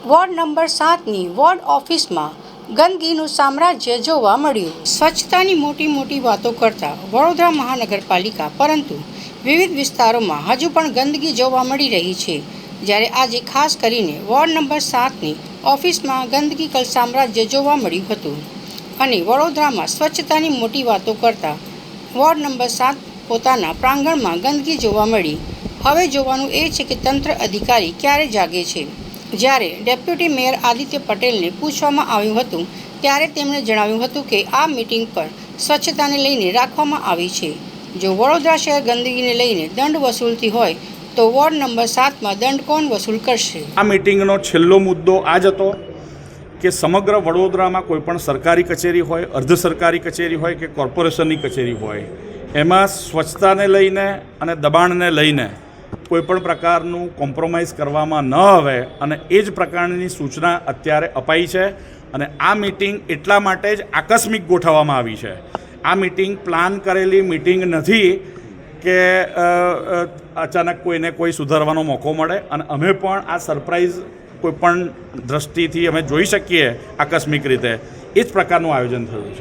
Ward number 7ની ward ઓફિસમાં ગંદકીનું સામ્રાજ્ય જોવા મળ્યું। સ્વચ્છતાની મોટી વાતો કરતા વડોદરા મહાનગરપાલિકા, પરંતુ વિવિધ વિસ્તારોમાં હજુ પણ ગંદકી જોવા મળી રહી છે। જ્યારે આજે ખાસ કરીને વોર્ડ નંબર 7ની ઓફિસમાં ગંદકી સામ્રાજ્ય જોવા મળ્યું હતું અને વડોદરામાં સ્વચ્છતાની મોટી વાતો કરતા વોર્ડ નંબર 7 પોતાના પ્રાંગણમાં ગંદકી જોવા મળી। હવે જોવાનું એ છે કે તંત્ર અધિકારી ક્યારે જાગે છે। જ્યારે ડેપ્યુટી મેયર આદિત્ય પટેલને પૂછવામાં આવ્યું હતું ત્યારે તેમણે જણાવ્યું હતું કે આ મીટિંગ પર સ્વચ્છતાને લઈને રાખવામાં આવી છે। જો વડોદરા શહેર ગંદકીને લઈને દંડ વસૂલતી હોય તો વોર્ડ નંબર 7માં દંડ કોણ વસૂલ કરશે? આ મીટિંગનો છેલ્લો મુદ્દો આ જ હતો કે સમગ્ર વડોદરામાં કોઈપણ સરકારી કચેરી હોય, અર્ધ સરકારી કચેરી હોય કે કોર્પોરેશનની કચેરી હોય, એમાં સ્વચ્છતાને લઈને અને દબાણને લઈને કોઈપણ પ્રકારનું કોમ્પ્રોમાઇઝ કરવામાં ન આવે અને એ જ પ્રકારની સૂચના અત્યારે અપાઈ છે। અને આ મીટિંગ એટલા માટે જ આકસ્મિક ગોઠવવામાં આવી છે। આ મીટિંગ પ્લાન કરેલી મીટિંગ નથી કે અચાનક કોઈને કોઈ સુધારવાનો મોકો મળે અને અમે પણ આ સરપ્રાઇઝ કોઈપણ દ્રષ્ટિથી અમે જોઈ શકીએ આકસ્મિક રીતે, એ જ પ્રકારનું આયોજન થયું છે।